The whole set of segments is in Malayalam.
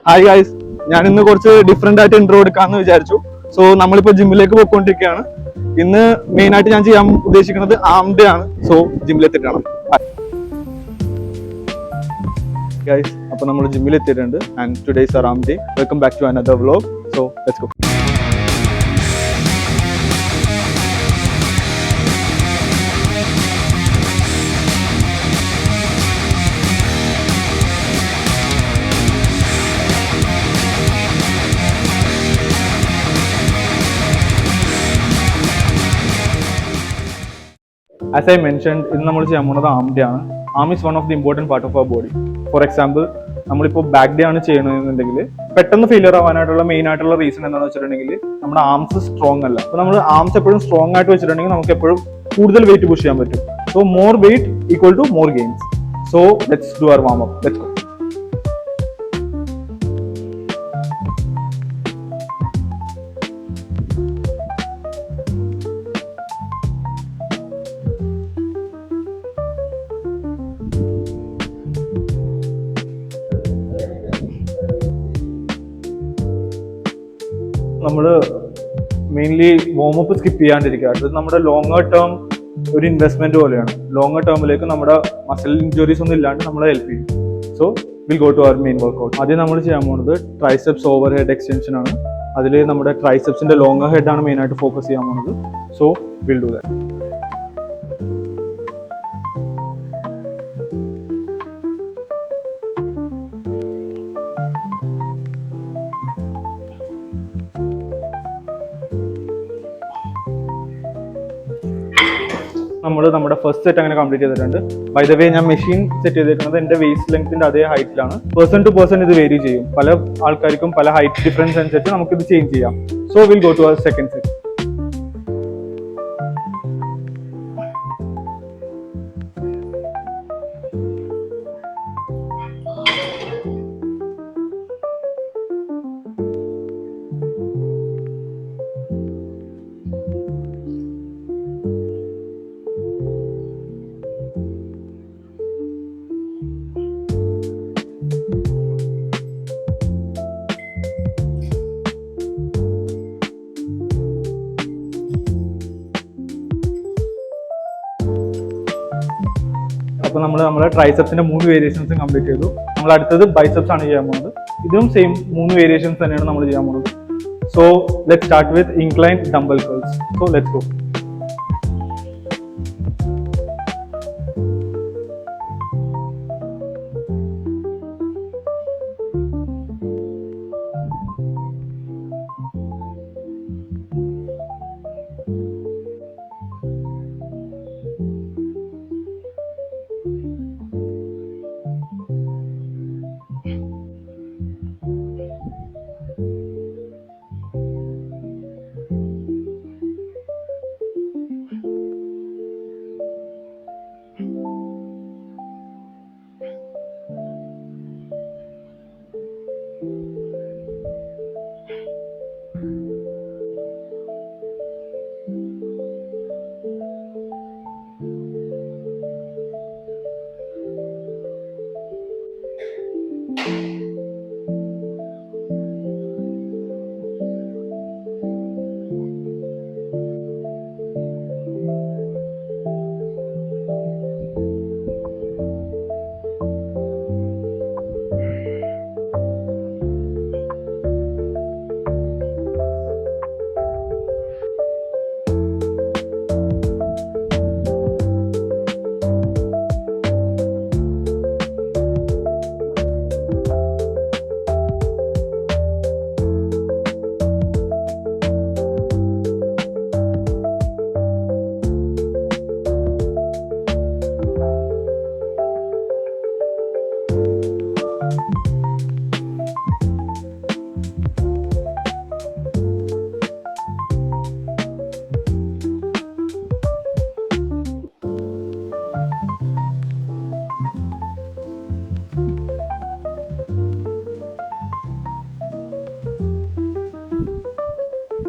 ഹായ് ഗൈസ്, ഞാൻ ഇന്ന് കുറച്ച് ഡിഫറെന്റ് ആയിട്ട് ഇൻട്രോ എടുക്കാമെന്ന് വിചാരിച്ചു. സോ നമ്മളിപ്പോൾ ജിമ്മിലേക്ക് പോയിക്കൊണ്ടിരിക്കുകയാണ്. ഇന്ന് മെയിൻ ആയിട്ട് ഞാൻ ചെയ്യാൻ ഉദ്ദേശിക്കുന്നത് ആം ഡേ ആണ്. സോ ജിമ്മിലെത്തിയിട്ടാണ് ഗൈസ്. അപ്പോൾ നമ്മൾ ജിമ്മിലെത്തിയിട്ടുണ്ട് and today's our arm day. Welcome back to another vlog. So let's go. As I mentioned, ഇന്ന് നമ്മൾ ചെയ്യാൻ പോകുന്നത് ആം ഡേ ആണ്. Arm is one of the important part of our body. For example, നമ്മളിപ്പോൾ ബാക്ക് ഡേ ആണ് ചെയ്യണമെന്നുണ്ടെങ്കിൽ പെട്ടെന്ന് ഫെയിലിയർ ആവാനായിട്ടുള്ള മെയിൻ ആയിട്ടുള്ള റീസൺ എന്താണെന്ന് വെച്ചിട്ടുണ്ടെങ്കിൽ നമ്മുടെ ആംസ് സ്ട്രോങ് അല്ല. അപ്പോൾ നമ്മൾ ആംസ് എപ്പോഴും സ്ട്രോങ് ആയിട്ട് വെച്ചിട്ടുണ്ടെങ്കിൽ നമുക്ക് എപ്പോഴും കൂടുതൽ വെയിറ്റ് പുഷ് ചെയ്യാൻ പറ്റും. So more weight equal to more gains. So let's do our warm up. Let's go. നമ്മൾ മെയിൻലി വാമപ്പ് സ്കിപ്പ് ചെയ്യാണ്ടിരിക്കുക. അത് നമ്മുടെ ലോങ്ങർ ടേം ഒരു ഇൻവെസ്റ്റ്മെന്റ് പോലെയാണ്. ലോങ്ങർ ടേമിലേക്ക് നമ്മുടെ മസിൽ ഇഞ്ചുറീസ് ഒന്നും ഇല്ലാണ്ട് നമ്മളെ ഹെൽപ്പ് ചെയ്യും. So will go to our main workout. ആദ്യം നമ്മൾ ചെയ്യാൻ പോകുന്നത് ട്രൈസെപ്സ് ഓവർ ഹെഡ് എക്സ്റ്റൻഷൻ ആണ്. അതിൽ നമ്മുടെ ട്രൈസെപ്സിന്റെ ലോങ്ങർ ഹെഡ് ആണ് മെയിൻ ആയിട്ട് ഫോക്കസ് ചെയ്യാൻ പോകുന്നത്. So will do that. നമ്മൾ നമ്മുടെ ഫസ്റ്റ് സെറ്റ് അങ്ങനെ കംപ്ലീറ്റ് ചെയ്തിട്ടുണ്ട്. ബൈ ദ വേ, ഞാൻ മെഷീൻ സെറ്റ് ചെയ്തേക്കുന്നത് എൻ്റെ വേസ്റ്റ് ലെങ്ത്തിന്റെ അതേ ഹൈറ്റിലാണ്. പേഴ്സൺ ടു പേഴ്സൺ ഇത് വേരി ചെയ്യും. പല ആൾക്കാർക്കും പല ഹൈറ്റ് ഡിഫറൻസ് അനുസരിച്ച് നമുക്കിത് ചേഞ്ച് ചെയ്യാം. So will go to our second set. അപ്പോൾ നമ്മൾ നമ്മുടെ ട്രൈസെപ്സിന്റെ 3 വേരിയേഷൻസും കംപ്ലീറ്റ് ചെയ്തു. നമ്മൾ അടുത്തത് ബൈസെപ്സ് ആണ് ചെയ്യാൻ പോകുന്നത്. ഇതും സെയിം 3 വേരിയേഷൻസ് തന്നെയാണ് നമ്മൾ ചെയ്യാൻ പോകുന്നത്. So let's start with incline dumbbell curls. So let's go.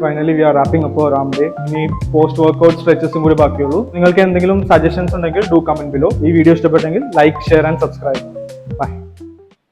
Finally we are wrapping up our arm day. ഇനി പോസ്റ്റ് വർക്ക്ഔട്ട് സ്ട്രെച്ചസും കൂടി ബാക്കിയുള്ളൂ. നിങ്ങൾക്ക് എന്തെങ്കിലും സജഷൻസ് ഉണ്ടെങ്കിൽ ഡു കമന്റ് ബിലോ. ഈ വീഡിയോ ഇഷ്ടപ്പെട്ടെങ്കിൽ ലൈക്ക്, ഷെയർ ആൻഡ് സബ്സ്ക്രൈബ്.